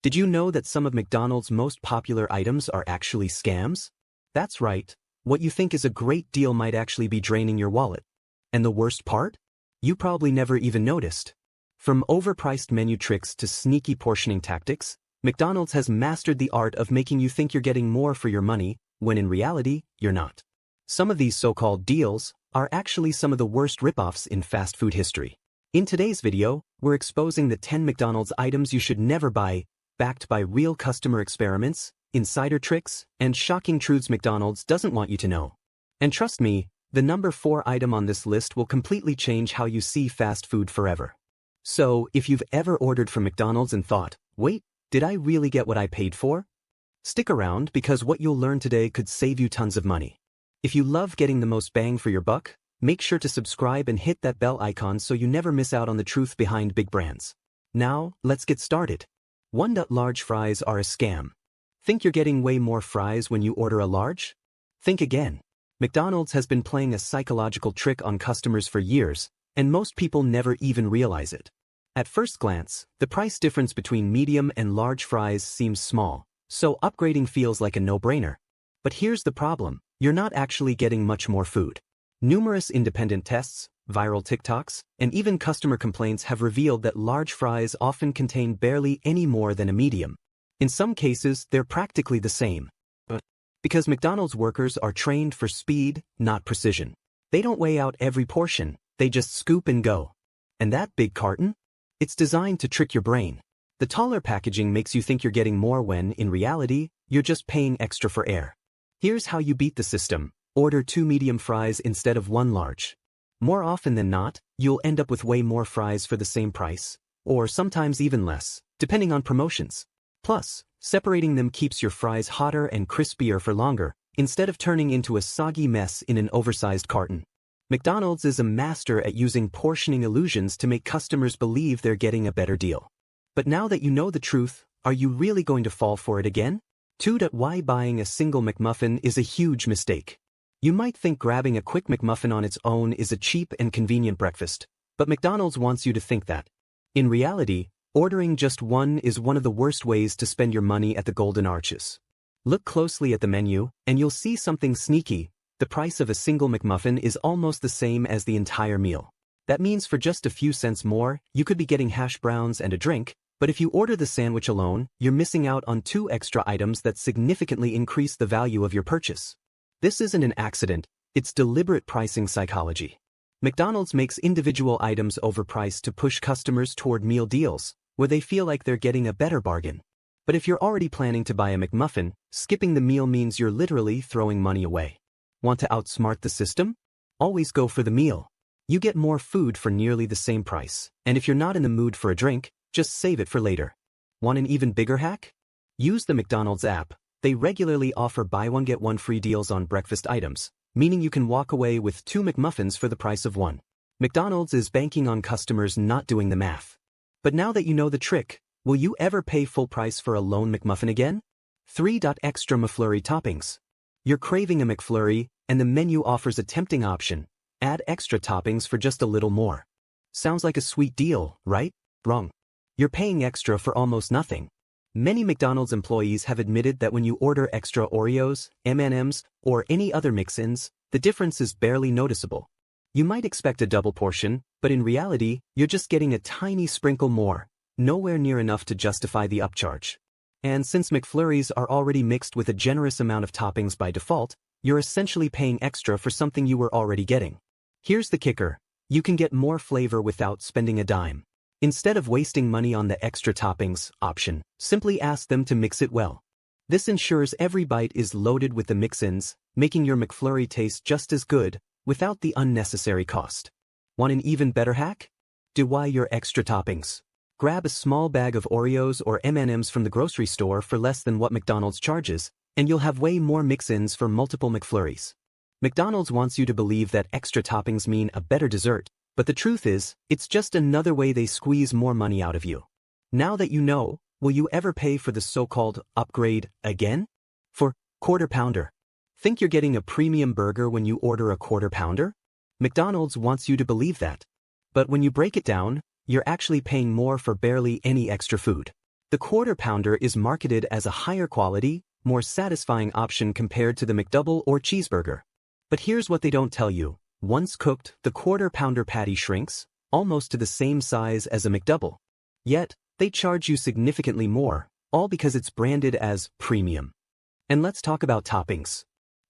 Did you know that some of McDonald's most popular items are actually scams? That's right. What you think is a great deal might actually be draining your wallet. And the worst part? You probably never even noticed. From overpriced menu tricks to sneaky portioning tactics, McDonald's has mastered the art of making you think you're getting more for your money, when in reality, you're not. Some of these so-called deals are actually some of the worst ripoffs in fast food history. In today's video, we're exposing the 10 McDonald's items you should never buy, backed by real customer experiments, insider tricks, and shocking truths McDonald's doesn't want you to know. And trust me, the number 4 item on this list will completely change how you see fast food forever. So, if you've ever ordered from McDonald's and thought, wait, did I really get what I paid for? Stick around because what you'll learn today could save you tons of money. If you love getting the most bang for your buck, make sure to subscribe and hit that bell icon so you never miss out on the truth behind big brands. Now, let's get started. 1. Large fries are a scam. Think you're getting way more fries when you order a large? Think again. McDonald's has been playing a psychological trick on customers for years, and most people never even realize it. At first glance, the price difference between medium and large fries seems small, so upgrading feels like a no-brainer. But here's the problem, you're not actually getting much more food. Numerous independent tests, viral TikToks, and even customer complaints have revealed that large fries often contain barely any more than a medium. In some cases, they're practically the same. But because McDonald's workers are trained for speed, not precision. They don't weigh out every portion, they just scoop and go. And that big carton? It's designed to trick your brain. The taller packaging makes you think you're getting more when, in reality, you're just paying extra for air. Here's how you beat the system. Order 2 medium fries instead of 1 large. More often than not, you'll end up with way more fries for the same price, or sometimes even less, depending on promotions. Plus, separating them keeps your fries hotter and crispier for longer, instead of turning into a soggy mess in an oversized carton. McDonald's is a master at using portioning illusions to make customers believe they're getting a better deal. But now that you know the truth, are you really going to fall for it again? 2. Why buying a single McMuffin is a huge mistake. You might think grabbing a quick McMuffin on its own is a cheap and convenient breakfast, but McDonald's wants you to think that. In reality, ordering just one is one of the worst ways to spend your money at the Golden Arches. Look closely at the menu, and you'll see something sneaky. The price of a single McMuffin is almost the same as the entire meal. That means for just a few cents more, you could be getting hash browns and a drink, but if you order the sandwich alone, you're missing out on 2 extra items that significantly increase the value of your purchase. This isn't an accident, it's deliberate pricing psychology. McDonald's makes individual items overpriced to push customers toward meal deals, where they feel like they're getting a better bargain. But if you're already planning to buy a McMuffin, skipping the meal means you're literally throwing money away. Want to outsmart the system? Always go for the meal. You get more food for nearly the same price, and if you're not in the mood for a drink, just save it for later. Want an even bigger hack? Use the McDonald's app. They regularly offer buy one get one free deals on breakfast items, meaning you can walk away with 2 McMuffins for the price of 1. McDonald's is banking on customers not doing the math. But now that you know the trick, will you ever pay full price for a lone McMuffin again? 3. Extra McFlurry toppings. You're craving a McFlurry, and the menu offers a tempting option. Add extra toppings for just a little more. Sounds like a sweet deal, right? Wrong. You're paying extra for almost nothing. Many McDonald's employees have admitted that when you order extra Oreos, M&Ms, or any other mix-ins, the difference is barely noticeable. You might expect a double portion, but in reality, you're just getting a tiny sprinkle more, nowhere near enough to justify the upcharge. And since McFlurries are already mixed with a generous amount of toppings by default, you're essentially paying extra for something you were already getting. Here's the kicker. You can get more flavor without spending a dime. Instead of wasting money on the extra toppings option, simply ask them to mix it well. This ensures every bite is loaded with the mix-ins, making your McFlurry taste just as good, without the unnecessary cost. Want an even better hack? DIY your extra toppings. Grab a small bag of Oreos or M&Ms from the grocery store for less than what McDonald's charges, and you'll have way more mix-ins for multiple McFlurries. McDonald's wants you to believe that extra toppings mean a better dessert, but the truth is, it's just another way they squeeze more money out of you. Now that you know, will you ever pay for the so-called upgrade again? For Quarter Pounder. Think you're getting a premium burger when you order a Quarter Pounder? McDonald's wants you to believe that. But when you break it down, you're actually paying more for barely any extra food. The Quarter Pounder is marketed as a higher quality, more satisfying option compared to the McDouble or cheeseburger. But here's what they don't tell you. Once cooked, the Quarter Pounder patty shrinks, almost to the same size as a McDouble. Yet, they charge you significantly more, all because it's branded as premium. And let's talk about toppings.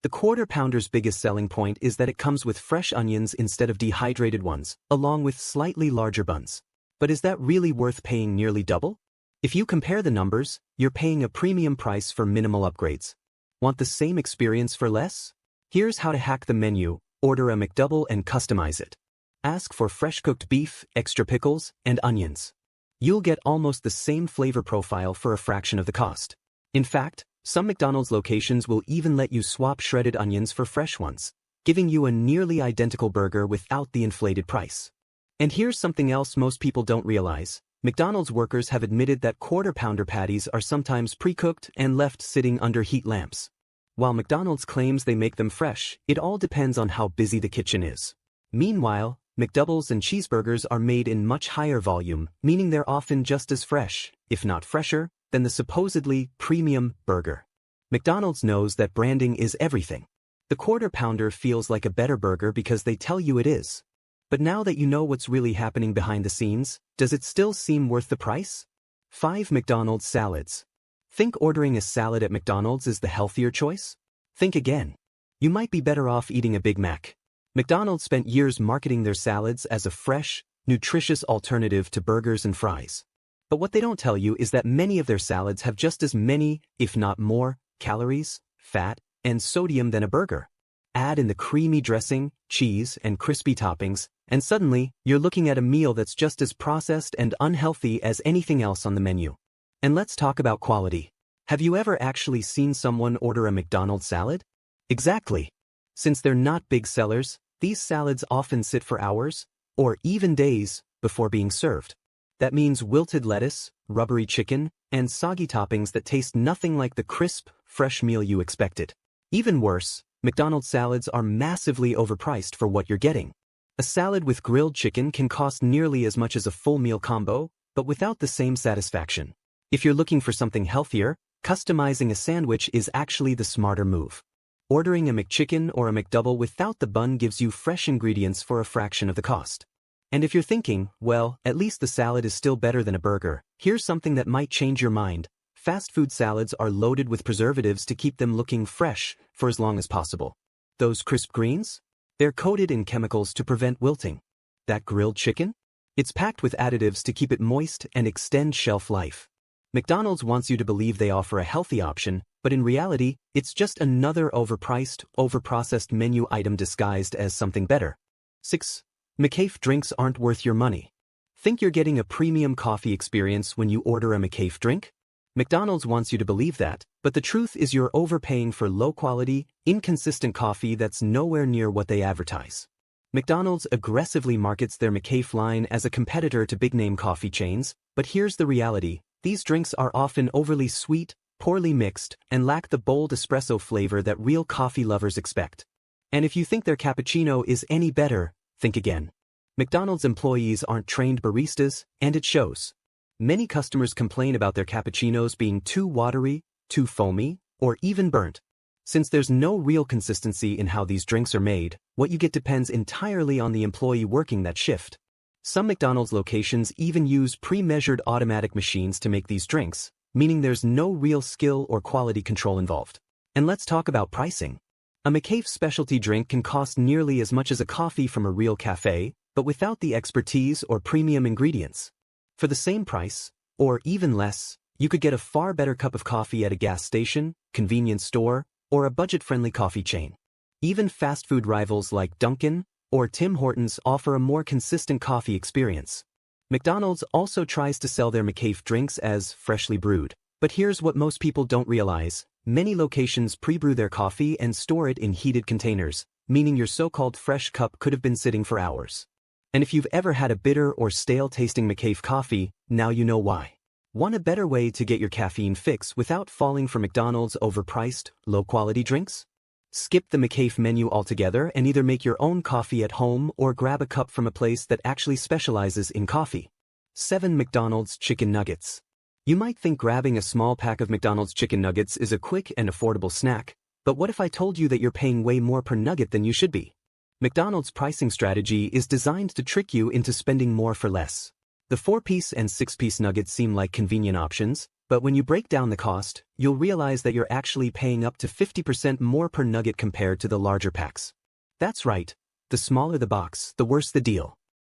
The Quarter Pounder's biggest selling point is that it comes with fresh onions instead of dehydrated ones, along with slightly larger buns. But is that really worth paying nearly double? If you compare the numbers, you're paying a premium price for minimal upgrades. Want the same experience for less? Here's how to hack the menu: order a McDouble and customize it. Ask for fresh cooked beef, extra pickles, and onions. You'll get almost the same flavor profile for a fraction of the cost. In fact, some McDonald's locations will even let you swap shredded onions for fresh ones, giving you a nearly identical burger without the inflated price. And here's something else most people don't realize. McDonald's workers have admitted that Quarter Pounder patties are sometimes pre-cooked and left sitting under heat lamps. While McDonald's claims they make them fresh, it all depends on how busy the kitchen is. Meanwhile, McDoubles and cheeseburgers are made in much higher volume, meaning they're often just as fresh, if not fresher, than the supposedly premium burger. McDonald's knows that branding is everything. The Quarter Pounder feels like a better burger because they tell you it is. But now that you know what's really happening behind the scenes, does it still seem worth the price? 5 McDonald's salads. Think ordering a salad at McDonald's is the healthier choice? Think again. You might be better off eating a Big Mac. McDonald's spent years marketing their salads as a fresh, nutritious alternative to burgers and fries. But what they don't tell you is that many of their salads have just as many, if not more, calories, fat, and sodium than a burger. Add in the creamy dressing, cheese, and crispy toppings, and suddenly, you're looking at a meal that's just as processed and unhealthy as anything else on the menu. And let's talk about quality. Have you ever actually seen someone order a McDonald's salad? Exactly. Since they're not big sellers, these salads often sit for hours, or even days, before being served. That means wilted lettuce, rubbery chicken, and soggy toppings that taste nothing like the crisp, fresh meal you expected. Even worse, McDonald's salads are massively overpriced for what you're getting. A salad with grilled chicken can cost nearly as much as a full meal combo, but without the same satisfaction. If you're looking for something healthier, customizing a sandwich is actually the smarter move. Ordering a McChicken or a McDouble without the bun gives you fresh ingredients for a fraction of the cost. And if you're thinking, well, at least the salad is still better than a burger, here's something that might change your mind. Fast food salads are loaded with preservatives to keep them looking fresh for as long as possible. Those crisp greens? They're coated in chemicals to prevent wilting. That grilled chicken? It's packed with additives to keep it moist and extend shelf life. McDonald's wants you to believe they offer a healthy option, but in reality, it's just another overpriced, overprocessed menu item disguised as something better. 6. McCafe drinks aren't worth your money. Think you're getting a premium coffee experience when you order a McCafe drink? McDonald's wants you to believe that, but the truth is you're overpaying for low-quality, inconsistent coffee that's nowhere near what they advertise. McDonald's aggressively markets their McCafe line as a competitor to big-name coffee chains, but here's the reality: these drinks are often overly sweet, poorly mixed, and lack the bold espresso flavor that real coffee lovers expect. And if you think their cappuccino is any better, think again. McDonald's employees aren't trained baristas, and it shows. Many customers complain about their cappuccinos being too watery, too foamy, or even burnt. Since there's no real consistency in how these drinks are made, what you get depends entirely on the employee working that shift. Some McDonald's locations even use pre-measured automatic machines to make these drinks, meaning there's no real skill or quality control involved. And let's talk about pricing. A McCafe specialty drink can cost nearly as much as a coffee from a real cafe, but without the expertise or premium ingredients. For the same price, or even less, you could get a far better cup of coffee at a gas station, convenience store, or a budget-friendly coffee chain. Even fast food rivals like Dunkin' or Tim Hortons offer a more consistent coffee experience. McDonald's also tries to sell their McCafe drinks as freshly brewed, but here's what most people don't realize: many locations pre-brew their coffee and store it in heated containers, meaning your so-called fresh cup could have been sitting for hours. And if you've ever had a bitter or stale-tasting McCafe coffee, now you know why. Want a better way to get your caffeine fix without falling for McDonald's overpriced, low-quality drinks? Skip the McCafe menu altogether and either make your own coffee at home or grab a cup from a place that actually specializes in coffee. 7 McDonald's chicken nuggets. You might think grabbing a small pack of McDonald's chicken nuggets is a quick and affordable snack, but what if I told you that you're paying way more per nugget than you should be? McDonald's pricing strategy is designed to trick you into spending more for less. The 4-piece and 6-piece nuggets seem like convenient options, but when you break down the cost, you'll realize that you're actually paying up to 50% more per nugget compared to the larger packs. That's right, the smaller the box, the worse the deal.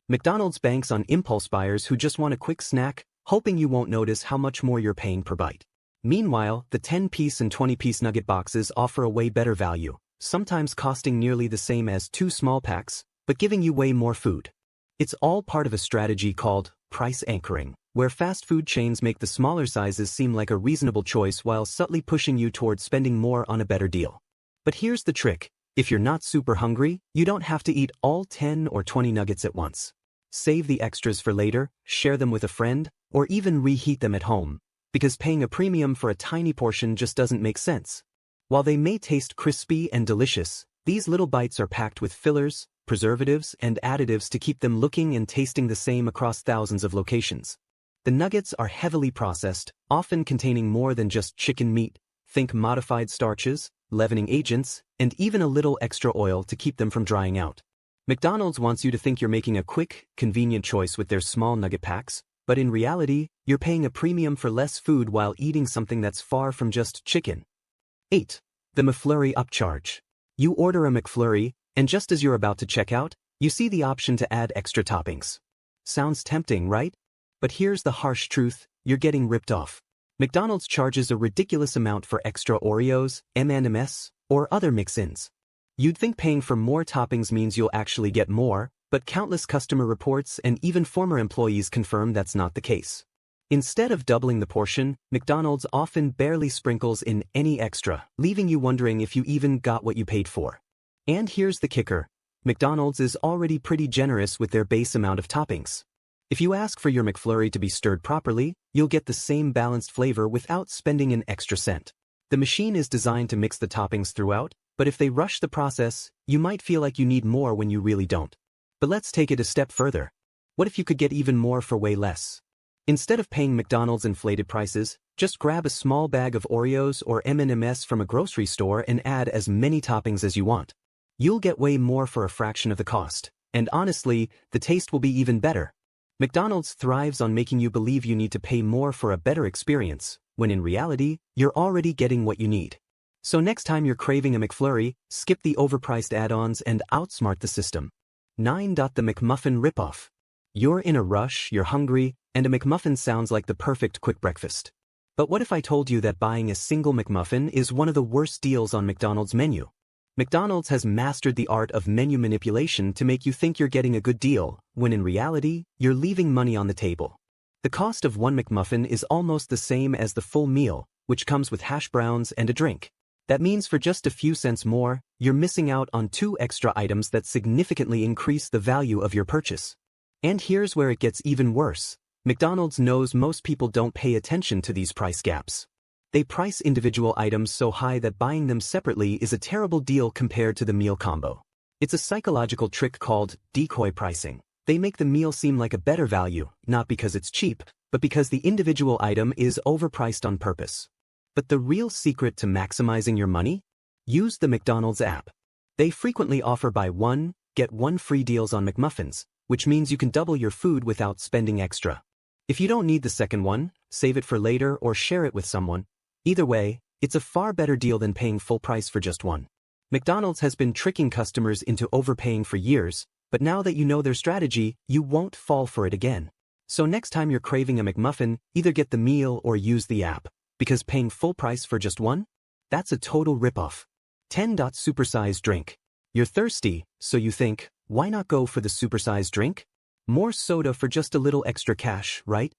McDonald's banks on impulse buyers who just want a quick snack, hoping you won't notice how much more you're paying per bite. Meanwhile, the 10-piece and 20-piece nugget boxes offer a way better value, sometimes costing nearly the same as 2 small packs, but giving you way more food. It's all part of a strategy called price anchoring, where fast food chains make the smaller sizes seem like a reasonable choice while subtly pushing you towards spending more on a better deal. But here's the trick. If you're not super hungry, you don't have to eat all 10 or 20 nuggets at once. Save the extras for later, share them with a friend, or even reheat them at home, because paying a premium for a tiny portion just doesn't make sense. While they may taste crispy and delicious, these little bites are packed with fillers, preservatives, and additives to keep them looking and tasting the same across thousands of locations. The nuggets are heavily processed, often containing more than just chicken meat. Think modified starches, leavening agents, and even a little extra oil to keep them from drying out. McDonald's wants you to think you're making a quick, convenient choice with their small nugget packs, but in reality, you're paying a premium for less food while eating something that's far from just chicken. 8. The McFlurry upcharge. You order a McFlurry, and just as you're about to check out, you see the option to add extra toppings. Sounds tempting, right? But here's the harsh truth, you're getting ripped off. McDonald's charges a ridiculous amount for extra Oreos, M&Ms, or other mix-ins. You'd think paying for more toppings means you'll actually get more, but countless customer reports and even former employees confirm that's not the case. Instead of doubling the portion, McDonald's often barely sprinkles in any extra, leaving you wondering if you even got what you paid for. And here's the kicker. McDonald's is already pretty generous with their base amount of toppings. If you ask for your McFlurry to be stirred properly, you'll get the same balanced flavor without spending an extra cent. The machine is designed to mix the toppings throughout, but if they rush the process, you might feel like you need more when you really don't. But let's take it a step further. What if you could get even more for way less? Instead of paying McDonald's inflated prices, just grab a small bag of Oreos or M&Ms from a grocery store and add as many toppings as you want. You'll get way more for a fraction of the cost, and honestly, the taste will be even better. McDonald's thrives on making you believe you need to pay more for a better experience, when in reality, you're already getting what you need. So next time you're craving a McFlurry, skip the overpriced add-ons and outsmart the system. 9. The McMuffin ripoff. You're in a rush, you're hungry, and a McMuffin sounds like the perfect quick breakfast. But what if I told you that buying a single McMuffin is one of the worst deals on McDonald's menu? McDonald's has mastered the art of menu manipulation to make you think you're getting a good deal, when in reality, you're leaving money on the table. The cost of one McMuffin is almost the same as the full meal, which comes with hash browns and a drink. That means for just a few cents more, you're missing out on 2 extra items that significantly increase the value of your purchase. And here's where it gets even worse. McDonald's knows most people don't pay attention to these price gaps. They price individual items so high that buying them separately is a terrible deal compared to the meal combo. It's a psychological trick called decoy pricing. They make the meal seem like a better value, not because it's cheap, but because the individual item is overpriced on purpose. But the real secret to maximizing your money? Use the McDonald's app. They frequently offer buy one, get one free deals on McMuffins, which means you can double your food without spending extra. If you don't need the second one, save it for later or share it with someone. Either way, it's a far better deal than paying full price for just one. McDonald's has been tricking customers into overpaying for years, but now that you know their strategy, you won't fall for it again. So next time you're craving a McMuffin, either get the meal or use the app. Because paying full price for just one? That's a total ripoff. 10. Supersized drink. You're thirsty, so you think, why not go for the supersized drink? More soda for just a little extra cash, right?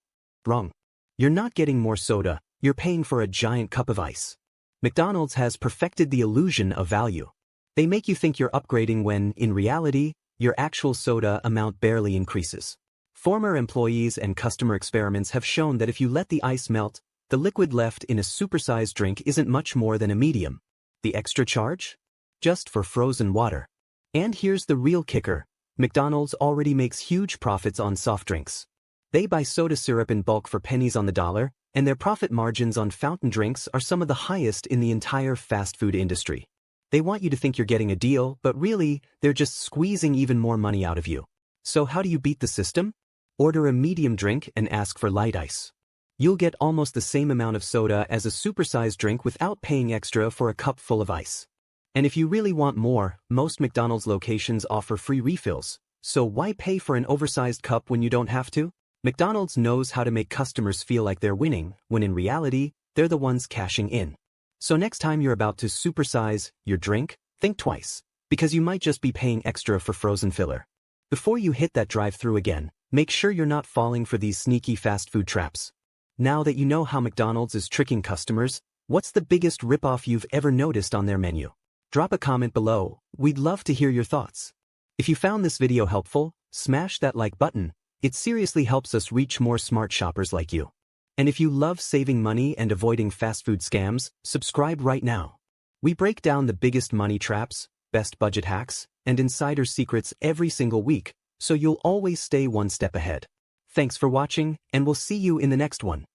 Wrong. You're not getting more soda, you're paying for a giant cup of ice. McDonald's has perfected the illusion of value. They make you think you're upgrading when, in reality, your actual soda amount barely increases. Former employees and customer experiments have shown that if you let the ice melt, the liquid left in a supersized drink isn't much more than a medium. The extra charge? Just for frozen water. And here's the real kicker. McDonald's already makes huge profits on soft drinks. They buy soda syrup in bulk for pennies on the dollar, and their profit margins on fountain drinks are some of the highest in the entire fast food industry. They want you to think you're getting a deal, but really, they're just squeezing even more money out of you. So how do you beat the system? Order a medium drink and ask for light ice. You'll get almost the same amount of soda as a supersized drink without paying extra for a cup full of ice. And if you really want more, most McDonald's locations offer free refills, so why pay for an oversized cup when you don't have to? McDonald's knows how to make customers feel like they're winning, when in reality, they're the ones cashing in. So next time you're about to supersize your drink, think twice, because you might just be paying extra for frozen filler. Before you hit that drive-thru again, make sure you're not falling for these sneaky fast food traps. Now that you know how McDonald's is tricking customers, what's the biggest ripoff you've ever noticed on their menu? Drop a comment below, we'd love to hear your thoughts. If you found this video helpful, smash that like button, it seriously helps us reach more smart shoppers like you. And if you love saving money and avoiding fast food scams, subscribe right now. We break down the biggest money traps, best budget hacks, and insider secrets every single week, so you'll always stay one step ahead. Thanks for watching, and we'll see you in the next one.